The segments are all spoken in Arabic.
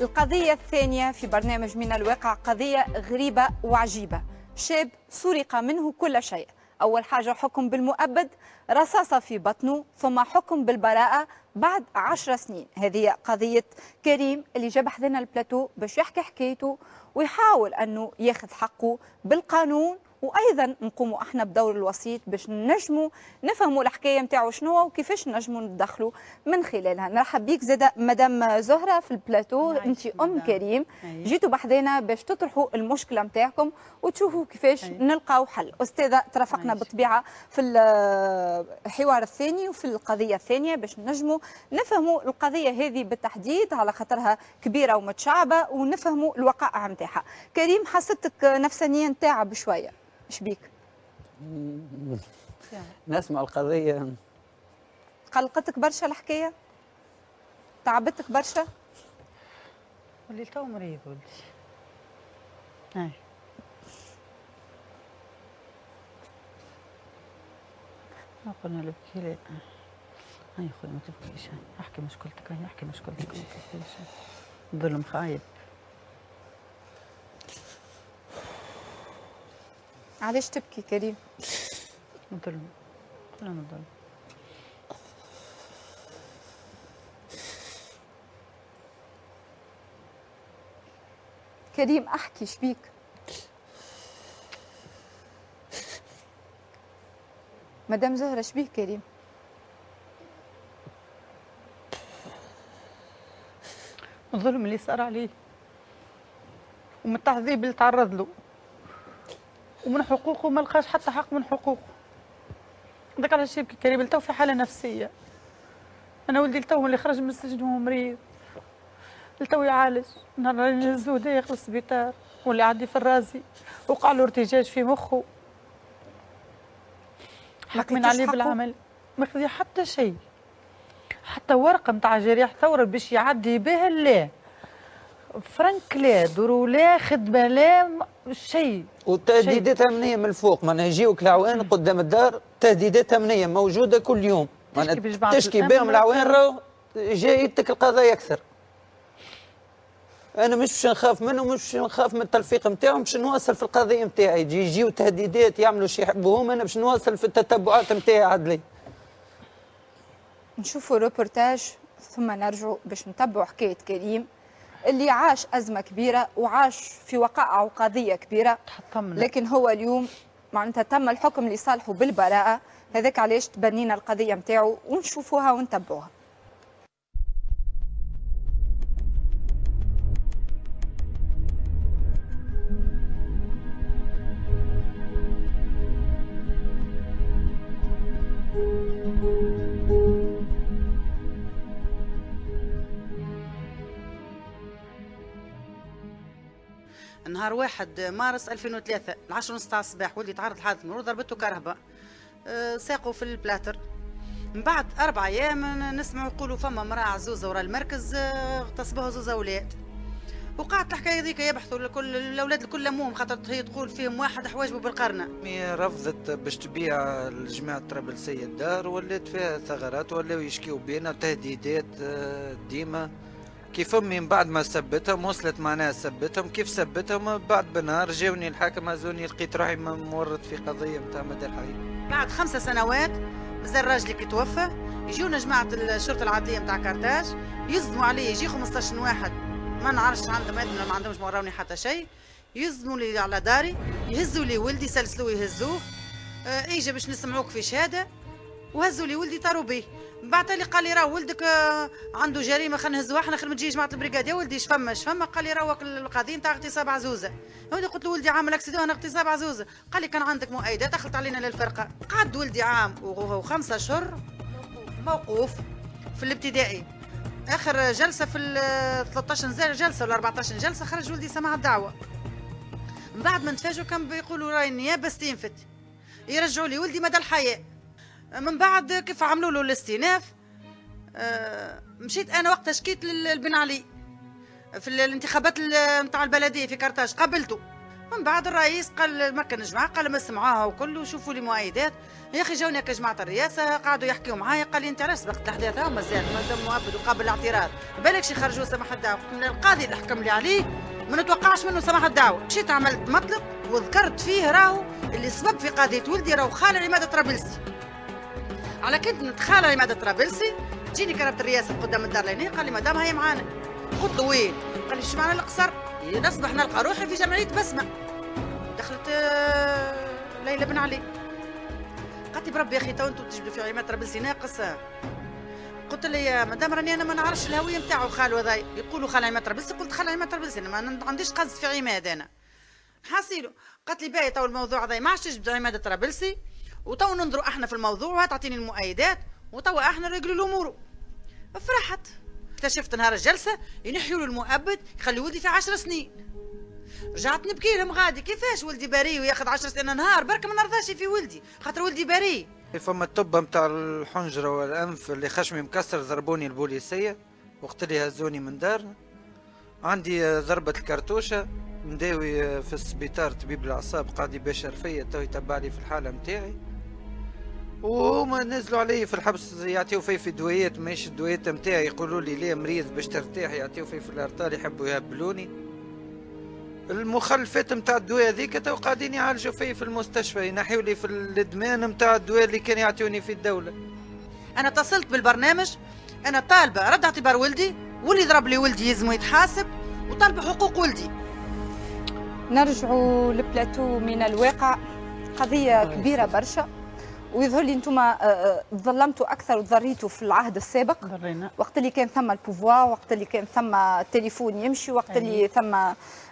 القضية الثانية في برنامج من الواقع قضية غريبة وعجيبة. شاب سرق منه كل شيء. أول حاجة حكم بالمؤبد، رصاصة في بطنه، ثم حكم بالبراءة بعد 10 سنين. هذه قضية كريم اللي جاب حذنا البلاتو باش يحكي حكايته ويحاول أنه ياخذ حقه بالقانون، وايضا نقوموا احنا بدور الوسيط باش نجموا نفهموا الحكايه نتاعو شنو وكيفاش نجموا ندخلوا من خلالها. نرحب بيك زاده مدام زهره في البلاتو، انت ام كريم، جيتوا بحذانا باش تطرحوا المشكله نتاعكم وتشوفوا كيفاش نلقاو حل. استاذه ترافقنا بالطبيعه في الحوار الثاني وفي القضيه الثانيه باش نجموا نفهموا القضيه هذه بالتحديد على خاطرها كبيره ومتشعبه ونفهموا الوقائع نتاعها. كريم، حسيتك نفسانيا تعب شويه، ايش بيك؟ نسمع القضية قلقتك برشا الحكاية؟ تعبتك برشا؟ ولي تو مريض ولدي. هاي ما قلنا له بكي لا. هاي خويا ما تبكيش، هاي احكي مشكلتك، هاي احكي مشكلتك ما تبكيش. ظلم خايب. علاش تبكي كريم؟ ظلم، كلنا ظلم. كريم احكي، شبيك؟ مدام زهرة شبيك كريم؟ الظلم اللي صار عليه ومن التعذيب اللي تعرض له ومن حقوقه ما لقاش حتى حق من حقوقه. هذاك علاش يبكي كريم، تو في حاله نفسيه. انا ولدي تو اللي خرج من السجن وهو مريض، تو يعالج، نهار اللي نهزوه داخل السبيطار واللي عدي في الرازي وقع له ارتجاج في مخه. حاكمين عليه بالعمل، ما خذي حتى شيء، حتى ورقه نتاع جريح ثوره باش يعدي بها لا فرنك لا دورو لا خدمه لا شيء. والتهديدات امنيه من الفوق، معناها يجيوك العوان قدام الدار، تهديدات امنيه موجوده كل يوم، معناها تشكي بهم العوان راهو جايتك القضايا اكثر. انا مش باش نخاف منهم، مش باش نخاف من التلفيق نتاعهم، باش نواصل في القضيه نتاعي. يجيو تهديدات يعملوا شي يحبوهم، انا باش نواصل في التتبعات نتاعي عدلي. نشوفوا روبورتاج ثم نرجعوا باش نتبعوا حكايه كريم اللي عاش أزمة كبيرة وعاش في وقائع وقضية كبيرة، لكن هو اليوم معناتها تم الحكم لصالحه بالبراءة. هذاك علاش تبنينا القضية متاعه ونشوفوها ونتبعوها. نهار 1 مارس 2003 10:30 تاع الصباح ولدي تعرض لحادث مرور، ضربته كهرباء، ساقوا في البلاتر. من بعد 4 أيام نسمعوا يقولوا فما امرأة عزوزة ورا المركز اغتصبوها زوز أولاد. وقعت الحكاية ذيك يبحثوا كل الأولاد الكل لموهم، خاطر هي تقول فيهم واحد حواجبه بالقرنة. هي رفضت باش تبيع لجماعة طرابلسية الدار، ولات فيها ثغرات، ولاو يشكيو بينا وتهديدات ديما. كيف امي من بعد ما سبتهم وصلت معناها سبتهم، كيف سبتهم بعد بنهار جاوني الحاكم هزوني، لقيت روحي مورط في قضيه نتاع مدى الحياه. بعد 5 سنوات مازال راجلي كي توفى، يجونا جماعه الشرطه العدليه نتاع كارتاج يصدموا علي، يجي 15 واحد ما نعرفش عندهم اذن ولا ما عندهمش، ما وراوني حتى شيء، يصدموا لي على داري، يهزوا لي ولدي، سلسلوه يهزوه، اجا باش نسمعوك في شهاده، وهزوا لي ولدي طاروا بيه. بعث لي قال لي راه ولدك عنده جريمه، خلينا نهزوها احنا، خلينا تجي جماعه البريغاد. يا ولدي اش فما؟ قال لي راه القضيه نتاع اغتصاب عزوزه. يا ولدي قلت له ولدي عامل اكسيدون، انا اغتصاب عزوزه. قال لي كان عندك مؤيدات، دخلت علينا للفرقه. قعد ولدي عام و5 اشهر موقوف في الابتدائي. اخر جلسه في 13 جلسه ولا 14 جلسه خرج ولدي سمع الدعوه. من بعد ما نتفاجئوا كان بيقولوا راي النيابه استنفت، يرجعوا لي ولدي مدى الحياه. من بعد كيف عملوا له الاستئناف، مشيت انا وقتها شكيت للبن علي في الانتخابات نتاع البلديه في كرتاج، قابلته من بعد الرئيس قال ما كان جماعه، قال مس معاها وكل وشوفوا لي مؤيدات. يا اخي جاوني هكا جماعه الرئاسه قعدوا يحكيوا معايا، قال لي انت علاش سبقت الاحداث هاو مازال مادام مؤبد وقابل الاعتراض، بالكش يخرجوا سماح الدعوه. قلت له القاضي اللي حكم لي عليه ما نتوقعش منه سماح الدعوه. مشيت عملت مطلق وذكرت فيه راهو اللي سبب في قضيه ولدي راهو خاله عماده طرابلسي. على كنت نتخالى عماده طرابلسي تجيني كربت الرئاسه قدام الدار لهنا، قال لي مدام هي معانا. قلت له وين؟ قال لي شو معنى القصر؟ نصبح نلقى روحي في جمعيه بسمه. دخلت ليلى بن علي، قالت لي بربي يا اخي تو انتم تجبدوا في عماد طرابلسي ناقص. قلت لي يا مدام راني انا ما نعرفش الهويه نتاعو خالو هذا، يقولوا خال عماد طرابلسي. قلت خال عماد طرابلسي انا ما عنديش قصد في عماد انا. حاسيلو قالت لي باهي تو الموضوع هذا ما عادش تجبد عماد طرابلسي، وتو ننظروا احنا في الموضوع وتعطيني المؤيدات وتوا احنا نرجلوا الامور. فرحت اكتشفت نهار الجلسه ينحيوا له المؤبد يخلي ولدي في 10 سنين. رجعت نبكي لهم غادي كيفاش ولدي بريء وياخذ 10 سنين نهار برك ما نرضاش في ولدي خاطر ولدي بريء. فما الطبه نتاع الحنجره والانف اللي خشمي مكسر ضربوني البوليسيه وقت اللي هزوني من دارنا. عندي ضربه الكرتوشه مداوي في السبيطار طبيب الاعصاب قاعد يبشر فيا تو يتبع لي في الحاله نتاعي. وما نزلوا علي في الحبس يعطيو في دويات ماهيش الدويات نتاعي، يقولوا لي ليه مريض باش ترتاح، يعطيو في الارطال يحبوا يهبلوني. المخلفات نتاع الدواء هذيك تو قاعدين يعالجوا في المستشفى، ينحيوا لي في الادمان نتاع الدواء اللي كان يعطيوني في الدوله. انا اتصلت بالبرنامج، انا طالبه رد اعتبار ولدي، واللي ضرب لي ولدي يلزم يتحاسب، وطالبه حقوق ولدي. نرجعوا لبلاتو من الواقع، قضيه كبيره برشا، ويظهر لي انتم ظلمتوا اكثر وضريتوا في العهد السابق. ضرينا وقت اللي كان ثم البوفوار، وقت اللي كان ثم التليفون يمشي، وقت اللي ثم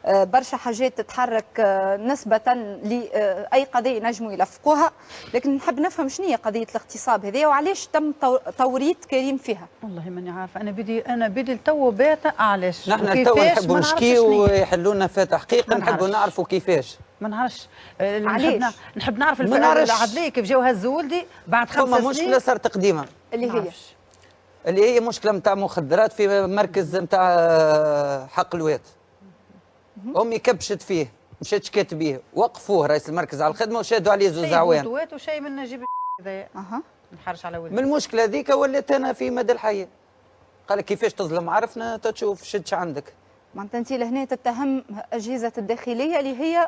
برشا حاجات تتحرك نسبة لأي قضية نجموا يلفقوها. لكن نحب نفهم شنو هي قضية الاغتصاب هذه وعلاش تم توريط كريم فيها. والله ماني عارفه، انا بدي التو باتا علاش نحن تو نحبوا نشكيو ويحلوا لنا فيها تحقيق، نحبوا نعرفوا كيفاش. ما نعرفش علاش نحب نعرف العدليه كيف جاو هزوا ولدي بعد 5 سنين. ثم مشكله صارت قديمه اللي هي مشكله نتاع مخدرات في مركز نتاع حق الواد. امي كبشت فيه، مشات شكات بيه، وقفوه رئيس المركز على الخدمه وشادوا عليه زوز عوام. شيء وشيء من نجيب هذايا نحرش على ولدي. من المشكله هذيك وليت انا في مدى الحياه. قال لك كيفاش تظلم عرفنا تشوف شدش عندك. معناتها انت لهنا تتهم اجهزه الداخليه اللي هي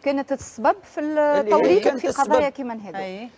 كانت السبب في التوريط في قضايا كيما هذه.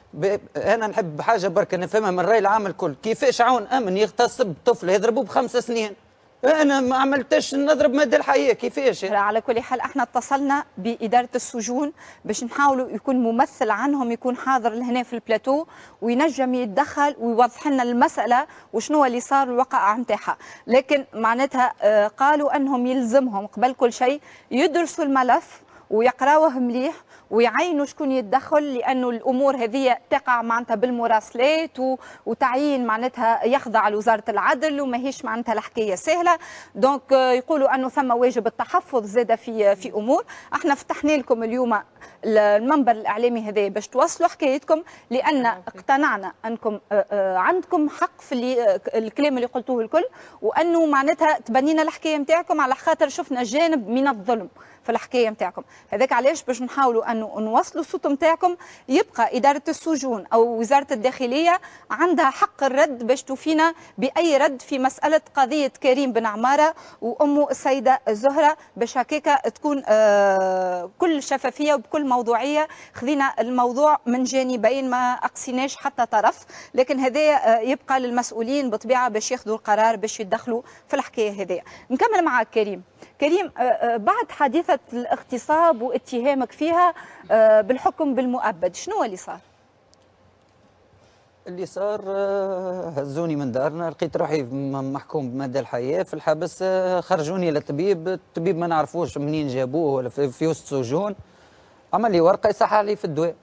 انا نحب حاجه برك نفهمها من الراي العام الكل، كيفاش عون امن يغتصب طفل يضربوه ب5 سنين؟ انا ما عملتش نضرب مدى الحياه كيفاش؟ على كل حال احنا اتصلنا باداره السجون باش نحاولوا يكون ممثل عنهم يكون حاضر لهنا في البلاتو وينجم يتدخل ويوضح لنا المساله وشنو اللي صار الوقائع نتاعها. لكن معناتها قالوا انهم يلزمهم قبل كل شيء يدرسوا الملف ويقراوه مليح ويعينوا شكون يتدخل، لانه الامور هذه تقع معناتها بالمراسلات وتعيين معناتها يخضع لوزاره العدل وماهيش معناتها الحكايه سهله. دونك يقولوا انه ثم واجب التحفظ زاده في امور. احنا فتحنا لكم اليوم المنبر الاعلامي هذا باش توصلوا حكايتكم، لان اقتنعنا انكم عندكم حق في الكلام اللي قلتوه الكل، وانه معناتها تبنينا الحكايه نتاعكم على خاطر شفنا جانب من الظلم في الحكايه نتاعكم. هذاك علاش باش نحاولوا انه نوصلوا الصوت نتاعكم. يبقى اداره السجون او وزاره الداخليه عندها حق الرد باش توفينا باي رد في مساله قضيه كريم بن عماره وامه السيده زهره، باش هكاك تكون كل شفافيه وبكل موضوعيه. خذينا الموضوع من جانبين ما اقصيناش حتى طرف، لكن هذا يبقى للمسؤولين بطبيعه باش ياخذوا القرار باش يدخلوا في الحكايه هذه. نكمل معك كريم. بعد حادثة الاغتصاب واتهامك فيها بالحكم بالمؤبد، شنو اللي صار؟ اللي صار هزوني من دارنا، لقيت روحي محكوم بمدى الحياة في الحبس. خرجوني للطبيب، الطبيب ما نعرفوش منين جابوه ولا في وسط سجون. عمل لي ورقة يصح لي في الدواء.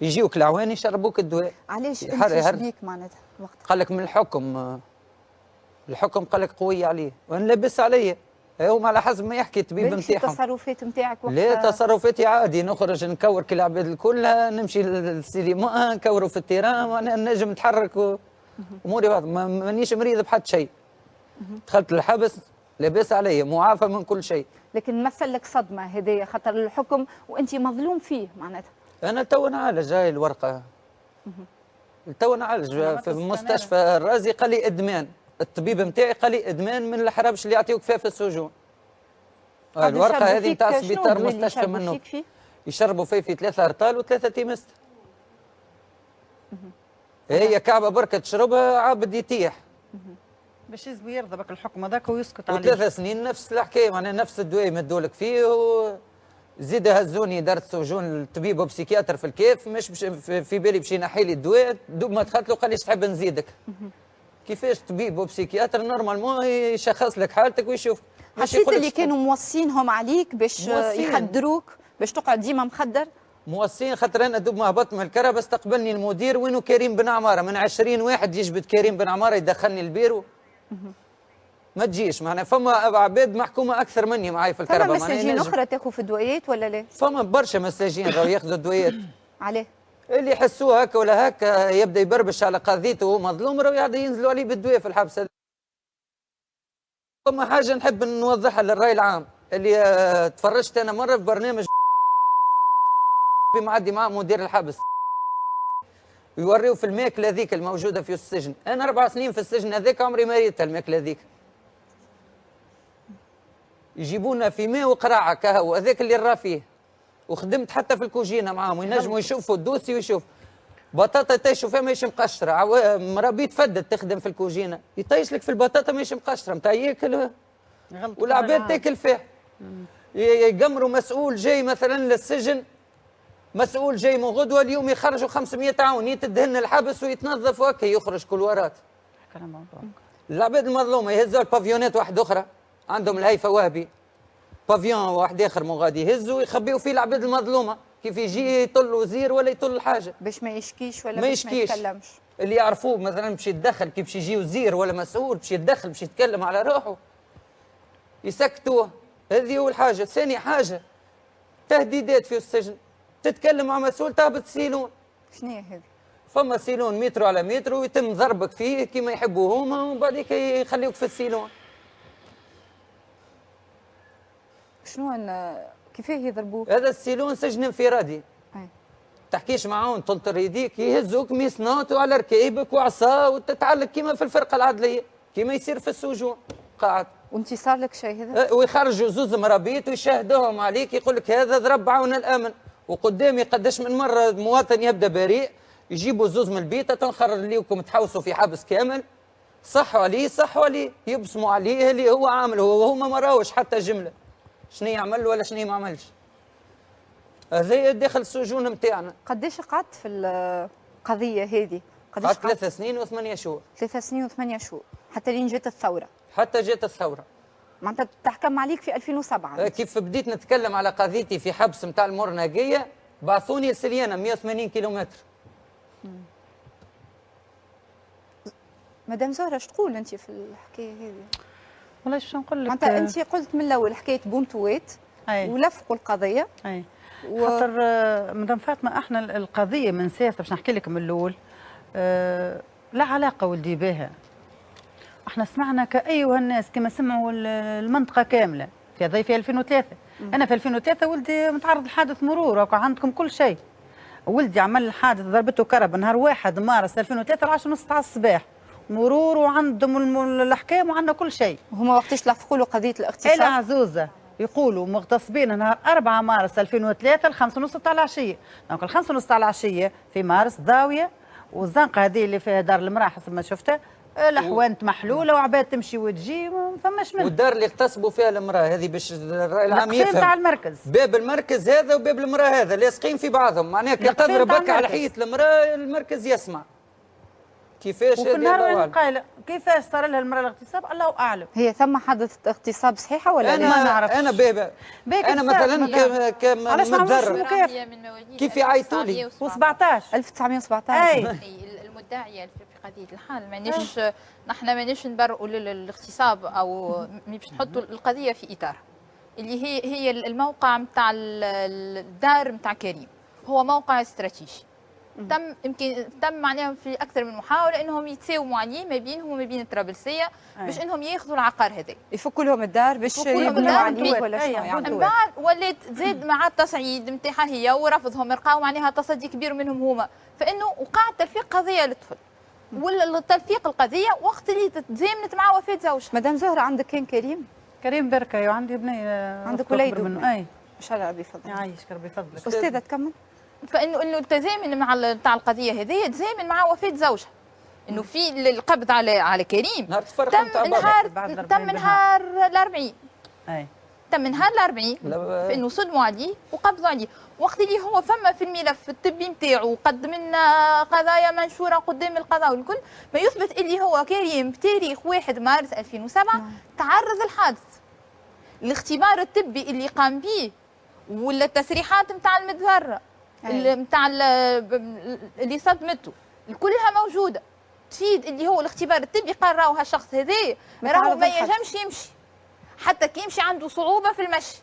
يجيوك العوان يشربوك الدواء. علاش انت بيك معناتها وقت؟ قال لك من الحكم قال لك قوي عليه وانا لابس عليا. هم على حسب ما يحكي الطبيب نتاعهم. التصرفات نتاعك وقت؟ لا تصرفاتي عادي، نخرج نكور كالعباد الكل، نمشي للسينما نكوروا في التيران وانا نجم نتحرك اموري مانيش مريض بحد شيء. دخلت الحبس لاباس عليا معافى من كل شيء. لكن مثل لك صدمه هديه خاطر الحكم وانت مظلوم فيه معناتها. انا تو نعالج هاي الورقه، تو نعالج في مستشفى الرازي، قال لي ادمان، الطبيب نتاعي قال لي ادمان من الحرابش اللي يعطيوك فيها في السجون. الورقه هذه نتاع سبيطار مستشفى منه يشربوا في 3 ارطال و3 تيمست. هي كعبه بركه تشربها عابد يتيح. باش يزبو يرضى بك الحكم هذاك ويسكت عليه. و3 سنين نفس الحكايه، معناها نفس الدواء يمدولك فيه زيد هزوني دارت سجون الطبيب وبسيكياتر في الكيف، مش في بالي باش ينحي لي الدواء، دوب ما دخلت له قال لي تحب نزيدك. كيفاش طبيب وبسيكياتر نورمالمون يشخص لك حالتك ويشوف. حسيت اللي كانوا موصينهم عليك باش يخدروك باش تقعد ديما مخدر؟ موصين خاطر انا دوب ما هبطت من الكرهبه استقبلني المدير وينو كريم بن عماره، من 20 واحد يجبد كريم بن عماره يدخلني البيرو. ما تجيش معناها فما عباد محكومه اكثر مني معاي في الكرهبه. فما مساجين اخرى تاخذ في الدويات ولا لا؟ فما برشا مساجين راهو ياخذوا الدويات. عليه؟ اللي يحسوه هكا ولا هكا يبدا يبربش على قضيته وهو مظلوم راهو يقعدوا ينزلوا عليه بالدواء في الحبس. فما حاجه نحب نوضحها للراي العام اللي تفرجت انا مره في برنامج معدي مع مدير الحبس يوريو في الماكله هذيك الموجوده في السجن. انا 4 سنين في السجن هذاك عمري ما ريتها الماكله هذيك. يجيبونا في ماء وقراعه كهو هذاك اللي نرى فيه، وخدمت حتى في الكوجينه معاهم وينجموا يشوفوا الدوسي ويشوف بطاطا يطيشوا فيها ماهيش مقشره. مرابي تفدت تخدم في الكوجينه يطيش لك في البطاطا ماهيش مقشره نتاع ياكل والعباد تاكل فيها. يقمروا مسؤول جاي مثلا للسجن، مسؤول جاي من غدوه اليوم يخرجوا 500 عون يتدهن الحبس ويتنظف وهكا يخرج كل ورات. العباد المظلومه يهزوا البافيونات واحده اخرى عندهم الهيفا وهبي بافيون واحد اخر مو غادي يهزوا ويخبيوا فيه العباد المظلومه كيف يجي يطل وزير ولا يطل حاجه باش ما يشكيش ولا ما باش ما يتكلمش. اللي يعرفوه مثلا باش يتدخل كيف باش يجي وزير ولا مسؤول باش يتدخل باش يتكلم على روحه يسكتوه. هذه اول حاجه. ثاني حاجه تهديدات في السجن، تتكلم مع مسؤول تهبط سيلون. شنو هي هذه؟ فما سيلون مترو على مترو ويتم ضربك فيه كيما يحبوا هما ومن بعد يخليوك في السيلون. شنو كيفاه يضربوك؟ هذا السيلون سجن انفرادي. تحكيش معاهم تنطر يديك يهزوك ميسناط وعلى ركايبك وعصا وتتعلق كيما في الفرقه العدليه كيما يصير في السجون قاعد. وانت صار لك شيء هذا؟ ويخرجوا زوز مرابيط ويشاهدوهم عليك يقول لك هذا ضرب عون الامن. وقدامي قداش من مره مواطن يبدا بريء يجيبوا زوز من البيت تنخرج ليكم تحوسوا في حبس كامل، صحوا عليه يبصموا عليه اللي هو عامله وهو ما راهوش حتى جمله شنو يعمل ولا شنو ما عملش. هذا داخل السجون نتاعنا. قداش قعدت في القضيه هذه؟ قعدت 3 سنين و8 شهور. 3 سنين و8 شهور حتى لين جات الثوره. حتى جات الثوره. معناتها تحكم عليك في 2007. كيف بديت نتكلم على قضيتي في حبس نتاع المرناقيه بعثوني لسليانه 180 كيلومتر. مدام زهره اش تقول انت في الحكايه هذه؟ والله شو نقول لك؟ معناتها انت قلت من الاول حكايه بونتوات ولفقوا القضيه. اي خاطر مدام فاطمه احنا القضيه من سياسه باش نحكي لك من الاول لا علاقه ولدي بها. احنا سمعنا كايها الناس كما سمعوا المنطقه كامله في هذه في 2003. انا في 2003 ولدي متعرض لحادث مرور وكان عندكم كل شيء. ولدي عمل الحادث ضربته كرب نهار 1 مارس 2003 10:30 تاع الصباح مرور وعندهم الاحكام وعندنا كل شيء. وهما وقتاش لفقوا له قضيه الاغتصاب؟ إلى عزوزه يقولوا مغتصبين نهار 4 مارس 2003 5:30 تاع العشيه. دونك 5:30 تاع العشيه في مارس ضاويه والزنقه هذه اللي فيها دار المراه حسب ما شفتها الاحوانت محلوله وعباد تمشي وتجي ما فماش منه. والدار اللي اغتصبوا فيها المراه هذه باش الراي العام يفهم تاع المركز باب المركز هذا وباب المراه هذا لاصقين في بعضهم. معناها كي تضرب هكا على حيط المراه المركز يسمع. كيفاش وفي النهار قايله كيفاش صار لها المراه الاغتصاب الله اعلم. هي ثم حادث اغتصاب صحيحه ولا أنا ما نعرفش. انا بابا انا مثلا كمتضرر كيف يعيطوا لي و17 1917 اي المدعيه في قضيه الحال مانيش نحن مانيش نبرئوا للاغتصاب او باش نحطوا القضيه في اطارها اللي هي الموقع نتاع الدار نتاع كريم هو موقع استراتيجي تم معناها في اكثر من محاوله انهم يتساوموا عليه ما بينهم وما بين الطرابلسيه باش انهم ياخذوا العقار هذا. يفكوا لهم الدار باش يبنوا عليه ولا شنو يعني؟ من بعد ولات زاد مع التصعيد نتاعها هي ورفضهم لقاو معناها تصدي كبير منهم هما، فانه وقع تلفيق قضيه للطفل. والتلفيق القضيه وقت اللي تزامنت مع وفاه زوجها. مدام زهره عندك كان كريم بركه وعندي بني عندك وليد منه. اي ان شاء الله ربي يفضل يعيشك ربي يفضلك. استاذه تكمل. فانه التزامن مع تاع القضيه هذه تزامن مع وفاه زوجها، انه في القبض على كريم تم نهار الاربعين. تم نهار الاربعين فانه صدموا عليه وقبضوا عليه، وقت اللي هو فما في الملف الطبي نتاعو قدم لنا قضايا منشوره قدام القضاء والكل ما يثبت اللي هو كريم بتاريخ 1 مارس 2007 تعرض الحادث. الاختبار الطبي اللي قام به ولا التصريحات نتاع المتضرر نتاع اللي صدمته كلها موجوده تفيد اللي هو الاختبار الطبي قال راهو هالشخص هذا راهو ما ينجمش يمشي، حتى كي يمشي عنده صعوبه في المشي.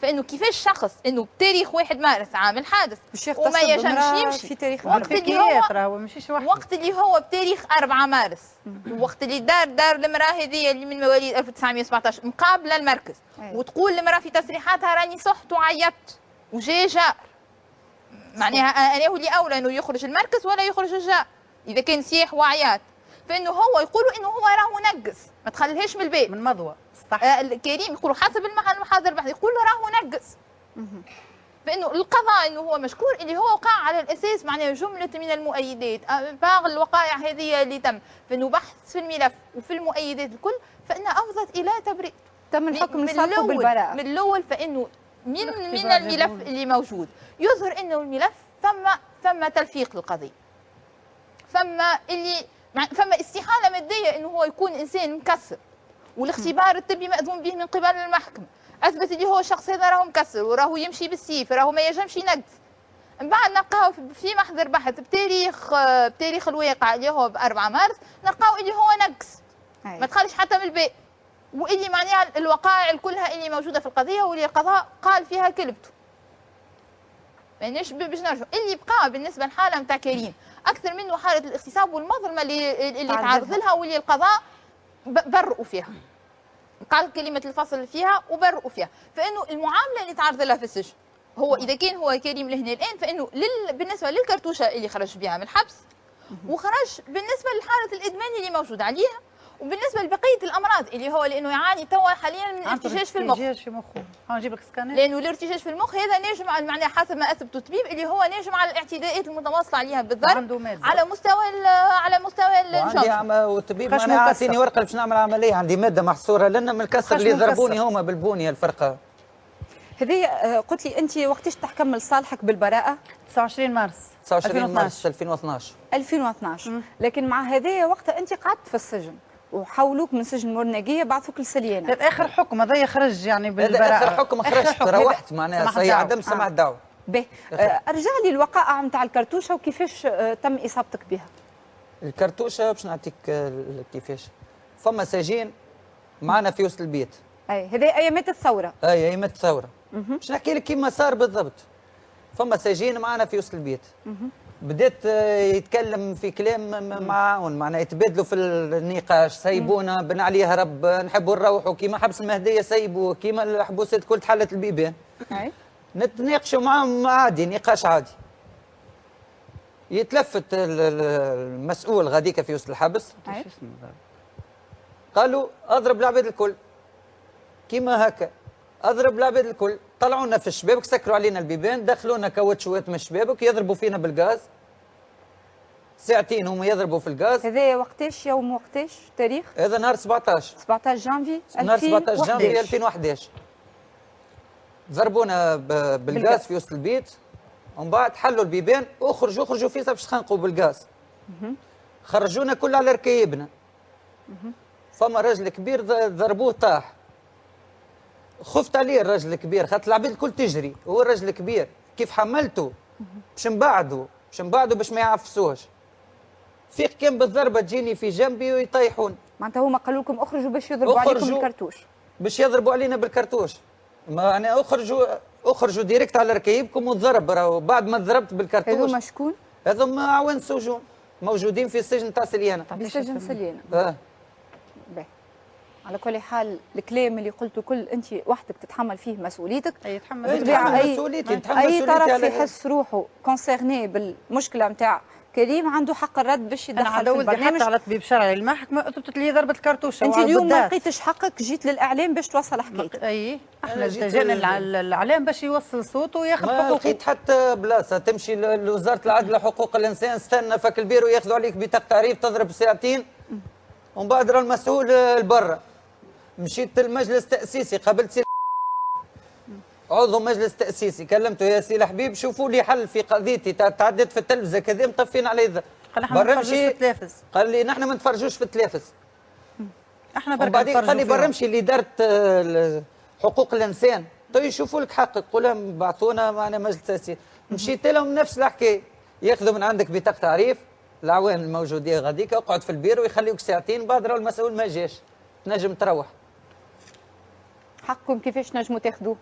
فانه كيفاش شخص انه بتاريخ 1 مارس عامل حادث وما ينجمش يمشي في تاريخ وقت اللي هو بتاريخ 4 مارس وقت اللي دار المراه هذه اللي من مواليد 1917 مقابله المركز وتقول المراه في تصريحاتها راني صحت وعيطت وجاء جار، معناها انا هو اللي اولى انه يخرج المركز ولا يخرج الجار اذا كان سياح وعيات. فانه هو يقولوا انه هو راهو نقص ما تخليهاش من البيت من مضوى صح. كريم يقولوا حسب المحاضر البحثي يقولوا راهو نقص. فانه القضاء انه هو مشكور اللي هو وقع على الاساس معناها جمله من المؤيدات باغ الوقائع هذه اللي تم بحث في الملف وفي المؤيدات الكل فانها افضت الى تبرئه. تم الحكم لصالحه بالبراءه من الاول. فانه من الملف اللي موجود يظهر انه الملف ثم تلفيق للقضيه، فما استحاله ماديه انه هو يكون انسان مكسر، والاختبار الطبي مأذون به من قبل المحكمه اثبت اللي هو الشخص هذا راهو مكسر وراهو يمشي بالسيف راهو ما ينجمش ينقص. من بعد نلقاو في محضر بحث بتاريخ الواقع اللي هو ب 4 مارس نلقاو اللي هو نقص ما تخليش حتى من الباء، واللي معناها الوقائع كلها اللي موجوده في القضيه واللي القضاء قال فيها كلمته. مانيش باش نرجع اللي بقى بالنسبه للحاله نتاع كريم اكثر منه حاله الاغتصاب والمظلمه اللي تعرض لها واللي القضاء برئوا فيها. قال كلمه الفصل فيها وبرئوا فيها. فانه المعامله اللي تعرض لها في السجن هو اذا كان هو كريم لهنا الان فانه بالنسبه للكرتوشه اللي خرج بها من الحبس وخرج بالنسبه لحاله الادمان اللي موجود عليها وبالنسبه لبقيه الامراض اللي هو لانه يعاني توا حاليا من ارتجاج في المخ. نجيب لك سكانات. لانه الارتجاج في المخ هذا ناجم معناها حسب ما اثبتوا الطبيب اللي هو ناجم على الاعتداءات المتواصله عليها بالضرب على مستوى الجنس. والطبيب معناها عطيني ورقه باش نعمل عمليه عندي ماده محصوره لنا من الكسر اللي ضربوني هما بالبونيه الفرقه. هذه قلت لي انت وقتاش تحكم لصالحك بالبراءه؟ 29 مارس 2012 لكن مع هذايا وقتها انت قعدت في السجن وحولوك من سجن مرنقيه بعثوك لسليانه. هذا اخر حكم هذا خرج يعني بالبراءه. اخر حكم خرجت روحت معناها صحيح عدم سماع الدعوه. باهي ارجع لي الوقائع نتاع الكرتوشه وكيفاش تم اصابتك بها. الكرتوشه باش نعطيك كيفاش فما سجين معنا في وسط البيت. اي هذه ايامات الثوره. ايامات الثوره. باش نحكي لك كيما صار بالضبط. فما سجين معنا في وسط البيت. بديت يتكلم في كلام معاون معناها يتبادلوا في النقاش سيبونا بن عليها رب نحبوا نروحوا كيما حبس المهديه سيبوا كيما الحبوسات كل تحلت البيبان. نتناقشوا معاهم عادي نقاش عادي. يتلفت المسؤول غاديكا في وسط الحبس قالوا اضرب العباد الكل كيما هكا اضرب العباد الكل. طلعونا في الشبابك سكروا علينا البيبان دخلونا كاوتشوات من الشبابك يضربوا فينا بالغاز ساعتين هما يضربوا في الغاز. هذا وقتاش يوم وقتاش تاريخ؟ هذا نهار 17 جانفي نهار 17 جانفي 2011 ضربونا بالغاز في وسط البيت ومن بعد حلوا البيبان اخرجوا فيسا باش تخنقوا بالغاز. خرجونا كل على ركايبنا. فما راجل كبير ضربوه طاح. خفت عليه الراجل الكبير خاطر العباد الكل تجري هو الراجل الكبير كيف حملته باش نبعدوا باش ما يعفسوهش. فيق كان بالضربه تجيني في جنبي ويطيحون. معناتها هما قالوا لكم اخرجوا باش يضربوا عليكم بالكرتوش. باش يضربوا علينا بالكرتوش. معناها اخرجوا ديريكت على ركايبكم وتضرب راهو بعد ما ضربت بالكرتوش. هذوما شكون؟ هذم اعوان سجون موجودين في السجن تاع سليانه. في سجن سليانه. باهي. على كل حال الكلام اللي قلته كل انت وحدك تتحمل فيه مسؤوليتك. اي تحمل مسؤوليتي. اي طرف يحس روحه كونسيرني بالمشكله نتاع كريم عنده حق الرد باش يدخل في البرنامج. حتى على طبيب شرعي المحكمه اثبتت لي ضربه الكرتوشه. انت اليوم ما لقيتش حقك، جيت للاعلام باش توصل حكايتك. اي احنا جينا الاعلام باش يوصل صوته وياخذ حقوقه. ما لقيت حتى بلاصه تمشي لوزاره العدل وحقوق الانسان، استنى فك البيرو ياخذوا عليك بطاقه تعريف تضرب ساعتين ومن بعد راه المسؤول لبرا. مشيت المجلس التاسيسي قابلت سي عضو مجلس تاسيسي، كلمته يا سي الحبيب شوفوا لي حل في قضيتي تعدت في التلفزه كذا مطفين علي ذا. قال احنا ما نتفرجوش في التلفز. قال لي نحن ما نتفرجوش في التلفز. احنا برك نتفرجوا. قال لي برمشي اللي دارت حقوق الانسان تو يشوفوا لك حقك. قول لهم بعثونا معنا مجلس تاسيسي. مشيت لهم نفس الحكايه، ياخذوا من عندك بطاقه تعريف الاعوان الموجودين غاديك، اقعد في البيرو ويخليوك ساعتين بعد راه المسؤول ما جاش تنجم تروح. حقكم كيفاش نجموا تاخذوه؟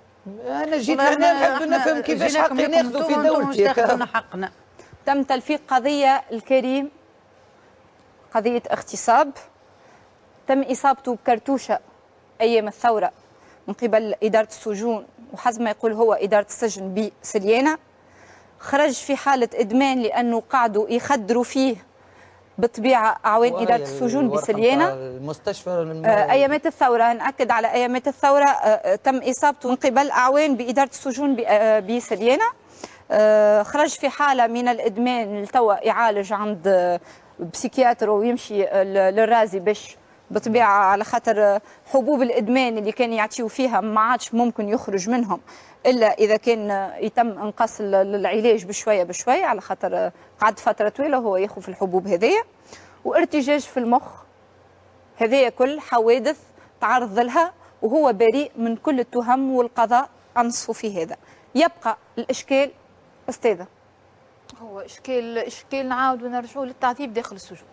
انا جيت هنا نحب نفهم كيفاش حقي ناخذه في دولتي. حقنا. تم تلفيق قضيه الكريم، قضيه اغتصاب، تم اصابته بكرتوشه ايام الثوره من قبل اداره السجون، وحسب ما يقول هو اداره السجن بسليانه. خرج في حاله ادمان لانه قعدوا يخدروا فيه بطبيعه اعوان اداره السجون بسليانه. المستشفى ايامات الثوره، ناكد على ايامات الثوره تم اصابته من قبل اعوان باداره السجون بسليانه. خرج في حاله من الادمان، لتوا يعالج عند بسيكياتر ويمشي للرازي باش بطبيعه على خاطر حبوب الادمان اللي كان يعطيو فيها ما عادش ممكن يخرج منهم الا اذا كان يتم انقاص العلاج بشويه بشويه، على خاطر قعد فتره طويله هو ياخذ في الحبوب هذيا. وارتجاج في المخ، هذيا كل حوادث تعرض لها وهو بريء من كل التهم، والقضاء انصفه في هذا. يبقى الاشكال استاذه، هو اشكال نعاود ونرجعوا للتعذيب داخل السجون.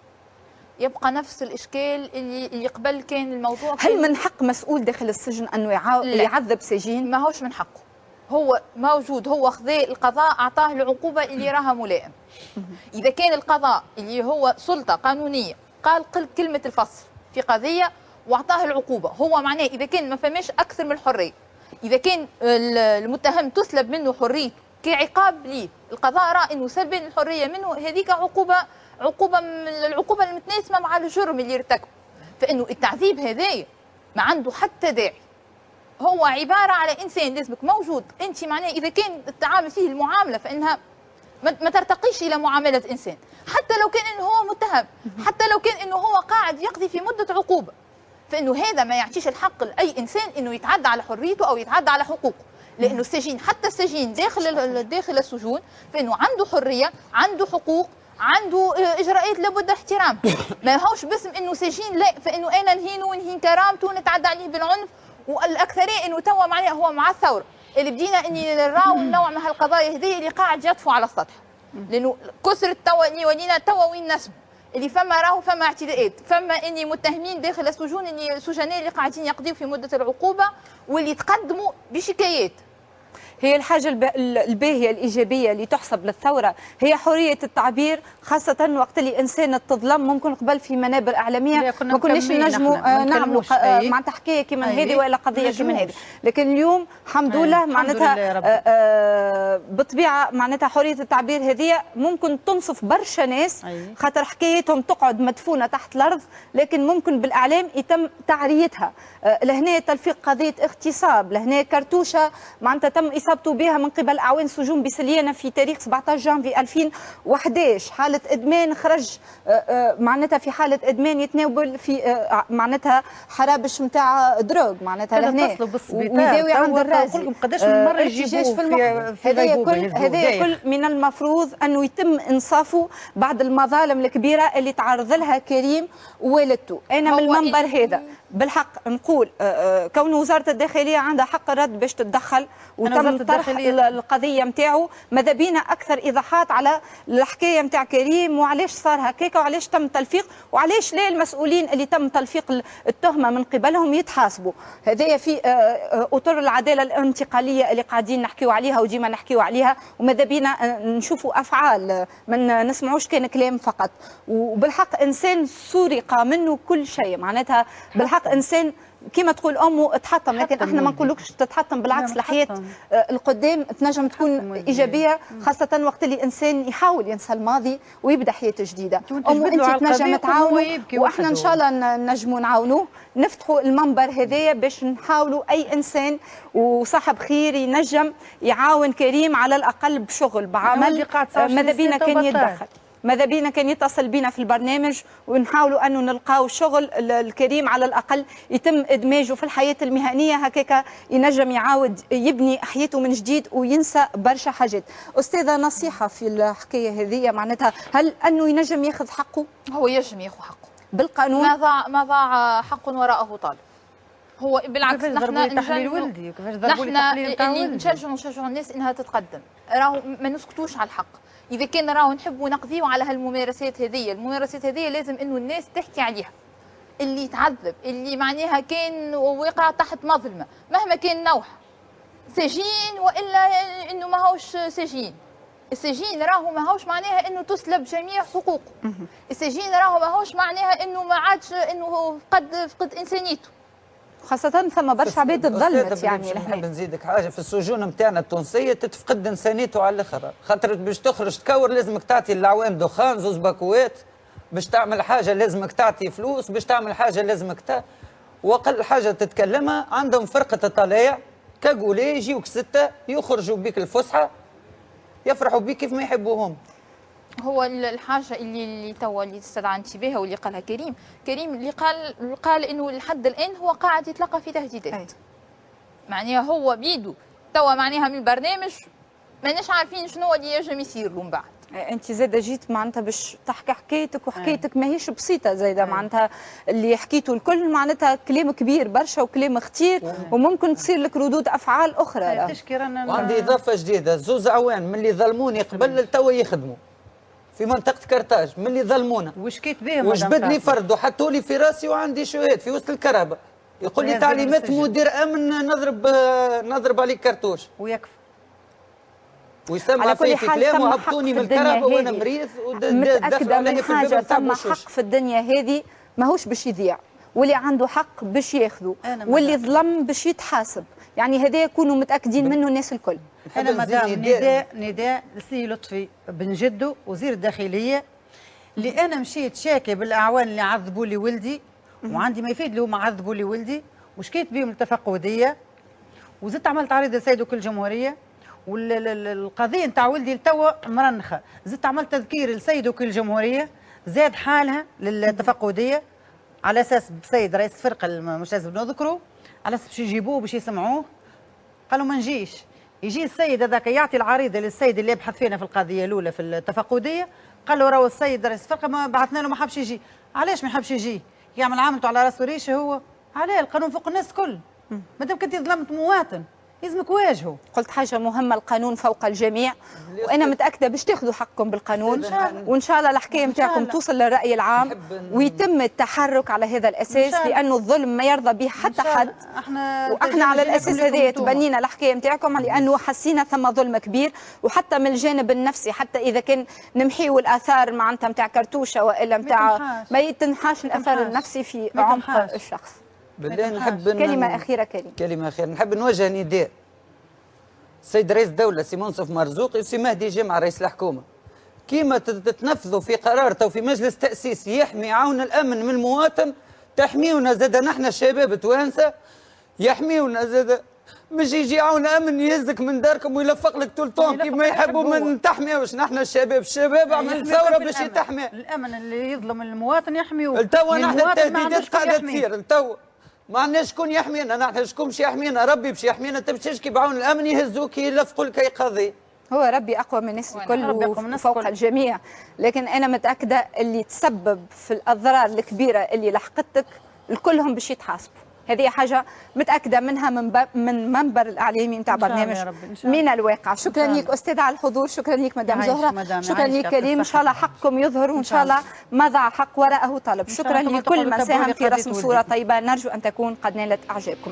يبقى نفس الاشكال اللي قبل كان الموضوع. هل من حق مسؤول داخل السجن انه يعذب سجين؟ ما هوش من حقه، هو موجود، هو خذا القضاء اعطاه العقوبه اللي راها ملائم. اذا كان القضاء اللي هو سلطه قانونيه قال كلمه الفصل في قضيه واعطاه العقوبه، هو معناه اذا كان ما فماش اكثر من الحريه، اذا كان المتهم تسلب منه حريته كعقاب ليه، القضاء راى انه سلب الحريه منه، هذيك عقوبه من العقوبه المتناسبه مع الجرم اللي ارتكبه. فانه التعذيب هذايا ما عنده حتى داعي، هو عباره على انسان لازمك موجود. انت معناه اذا كان التعامل فيه المعامله فانها ما ترتقيش الى معامله انسان، حتى لو كان انه هو متهم، حتى لو كان انه هو قاعد يقضي في مده عقوبه، فانه هذا ما يعطيش الحق لاي انسان انه يتعدى على حريته او يتعدى على حقوقه. لانه السجين، حتى السجين داخل السجون، فانه عنده حريه، عنده حقوق، عنده اجراءات لابد احترامها. ما هوش باسم انه سجين لا، فانه انا نهينه ونهين كرامته ونتعدى عليه بالعنف. والاكثريه انه توا معناها هو مع الثوره اللي بدينا اني نراو نوع من هالقضايا هذه اللي قاعد يطفو على السطح، لانه كثرت توا اللي ولينا توا وين نسمع اللي فما راهو فما اعتداءات، فما اني متهمين داخل السجون، اني السجناء اللي قاعدين يقضيوا في مده العقوبه واللي تقدموا بشكايات. هي الحاجة الباهية الإيجابية اللي تحسب للثورة هي حرية التعبير، خاصة وقت اللي إنسان تظلم ممكن قبل في منابر إعلامية ما كناش نجموا نعملوا معناتها حكاية كيما هذه ولا قضية كيما هذه. لكن اليوم الحمد لله معناتها بطبيعة معناتها حرية التعبير هذه ممكن تنصف برشا ناس، خاطر حكايتهم تقعد مدفونة تحت الأرض، لكن ممكن بالإعلام يتم تعريتها. لهنا تلفيق قضية اغتصاب، لهنا كرتوشة معناتها تم إصابته بها من قبل أعوان سجون بسليانة في تاريخ 17 جانفي 2011. حالة إدمان، خرج معناتها في حالة إدمان يتناول في معناتها حرابش نتاع دروغ معناتها لهنا ويداوي عند الرازي. قداش من مرة يجيبوه في هذا كل من المفروض أنه يتم إنصافه بعد المظالم الكبيرة اللي تعرض لها كريم ووالدته. أنا من المنبر هذا بالحق نقول كون وزاره الداخليه عندها حق الرد باش تتدخل وتم طرح القضيه نتاعو. ماذا بينا اكثر ايضاحات على الحكايه نتاع كريم وعلاش صار هكاك وعلاش تم تلفيق وعلاش لا المسؤولين اللي تم تلفيق التهمه من قبلهم يتحاسبوا. هذايا في اطر العداله الانتقاليه اللي قاعدين نحكيو عليها وديما نحكيو عليها، وماذا بينا نشوفوا افعال ما نسمعوش كان كلام فقط. وبالحق انسان سرق منه كل شيء، معناتها بالحق انسان كما تقول امه تحطم، لكن احنا ما نقولكش تتحطم، بالعكس الحياه القدام تنجم تكون ايجابيه، خاصه وقت اللي انسان يحاول ينسى الماضي ويبدا حياه جديده. امه انت تنجم تعاونوا واحنا ان شاء الله نجموا نعاونوه، نفتحوا المنبر هذايا باش نحاولوا اي انسان وصاحب خير ينجم يعاون كريم على الاقل بشغل بعمل. ماذا بينا كان يتدخل، ماذا بينا كان يتصل بينا في البرنامج ونحاولوا انه نلقاو شغل الكريم على الاقل يتم ادماجه في الحياه المهنيه، هكاك ينجم يعاود يبني حياته من جديد وينسى برشا حاجات. استاذه نصيحه في الحكايه هذه، معناتها هل انه ينجم ياخذ حقه؟ هو ينجم ياخذ حقه بالقانون. ما ضاع حق وراءه طالب. هو بالعكس نحن تحليل ولدي كيفاش ضربوا لي تحليل تاع ولدي نشجعوا الناس انها تتقدم، راهو ما نسكتوش على الحق. اذا كان راهو نحبوا نقضيو على هالممارسات هذه، الممارسات هذه لازم انه الناس تحكي عليها. اللي تعذب، اللي معناها كان واقع تحت مظلمه مهما كان نوعها، سجين والا انه ماهوش سجين. السجين راهو ماهوش معناها انه تسلب جميع حقوقه. السجين راهو ماهوش معناها انه ما عادش انه فقد انسانيته. خاصة ثم برشا عباد تظلمت. يعني نحب نزيدك حاجة في السجون نتاعنا التونسية تتفقد انسانيته على الاخر، خاطر باش تخرج تكور لازمك تعطي العوام دخان زوز باكوات، باش تعمل حاجة لازمك تعطي فلوس، باش تعمل حاجة لازمك وأقل حاجة تتكلمها. عندهم فرقة الطلايع كقولي يجيوك 6 يخرجوا بك الفسحة يفرحوا بك كيف ما يحبوهم. هو الحاجه اللي توا اللي استدعى انتباهه واللي قالها كريم اللي قال انه لحد الان هو قاعد يتلقى في تهديدات. معناها هو بيدو توا معناها من البرنامج ماناش عارفين شنو اللي ينجم يصير له من بعد. انت زاده جيت معناتها باش تحكي حكايتك، وحكايتك ماهيش بسيطه زاده، معناتها اللي حكيته الكل معناتها كلام كبير برشا وكلام خطير، وممكن تصير لك ردود افعال اخرى. وعندي اضافه جديده، زوز عوان من اللي ظلموني قبل توا يخدموا في منطقة كرتاج، من اللي ظلمونا وشكيت بهم وجبد لي فرد وحطوا لي في راسي وعندي شهاد في وسط الكرهبة، يقول لي تعليمات مدير امن نضرب عليك كرتوش ويكفي ويسمع في كلام وهبطوني من الكرهبة وانا مريض متأكدة من حاجة، ثم حق في الدنيا هذه ماهوش باش يضيع، واللي عنده حق باش ياخذه، واللي ظلم باش يتحاسب. يعني هذا يكونوا متأكدين منه الناس الكل. أنا مدام نداء لسي لطفي بن جدو وزير الداخلية، اللي أنا مشيت شاكي بالأعوان اللي عذبوا لي ولدي وعندي ما يفيد اللي هما عذبوا لي ولدي، وشكيت بهم التفقدية وزدت عملت عريضة لسيد وكيل الجمهورية، والقضية نتاع ولدي لتوا مرنخة، زدت عملت تذكير لسيد وكيل الجمهورية زاد حالها للتفقدية على أساس بسيد رئيس الفرقة مش لازم نذكره، على اساس باش يجيبوه باش يسمعوه. قالوا ما نجيش، يجي السيد هذاك يعطي العريضه للسيد اللي يبحث فينا في القضيه الاولى في التفقديه، قال له راهو السيد رئيس الفرقه ما بعثنا له ما حبش يجي. علاش ما حبش يجي؟ يعمل عاملته على راسه ريشه هو؟ علاه؟ القانون فوق الناس الكل، مادام كنت ظلمت مواطن لازمك واجهه. قلت حاجه مهمه، القانون فوق الجميع، وانا متاكده باش تاخذوا حقكم بالقانون، وان شاء الله الحكايه نتاعكم توصل للراي العام ويتم التحرك على هذا الاساس، لانه الظلم ما يرضى به حتى حد. واحنا على الاساس هذا تبنينا الحكايه نتاعكم، لانه حسينا ثم ظلم كبير، وحتى من الجانب النفسي، حتى اذا كان نمحيوا الاثار معناتها نتاع كرتوشه والا نتاع ما يتنحاش الاثار النفسي في عمق الشخص. بالله نحب كلمة أخيرة كريم. كلمة أخيرة، نحب نوجه نداء السيد رئيس الدولة سي منصف مرزوقي وسي مهدي جمعة رئيس الحكومة، كيما تتنفذوا في قرار تو في مجلس تأسيسي يحمي عون الأمن من المواطن، تحميونا زاد نحن الشباب توانسة، يحميونا زاد مش يجي عون أمن يهزك من داركم ويلفق لك طول طون كيف ما يحبوا، ما نتحميوش نحن الشباب عمل ثورة باش يتحمي. الأمن اللي يظلم المواطن يحميوه. توا نحن التهديدات قاعدة تصير، توا ما عندناش شكون يحمينا، نحن شكون باش يحمينا؟ ربي باش يحمينا. انت باش تشكي بعون الامن يهزوك يلفقوا لك اي قضيه. هو ربي اقوى من الناس الكل وفوق الجميع، لكن انا متاكده اللي تسبب في الاضرار الكبيره اللي لحقتك الكلهم باش يتحاسبوا. هذه حاجه متاكده منها من منبر الاعلامي نتاع برنامج من الواقع. شكرا لك استاذ على الحضور، شكرا لك مدام زهره، شكرا لك كريم. ان شاء الله حقكم يظهر وان شاء الله ما ضاع حق وراءه طلب. شكرا لكل من ساهم في رسم صوره طيبه، نرجو ان تكون قد نالت اعجابكم.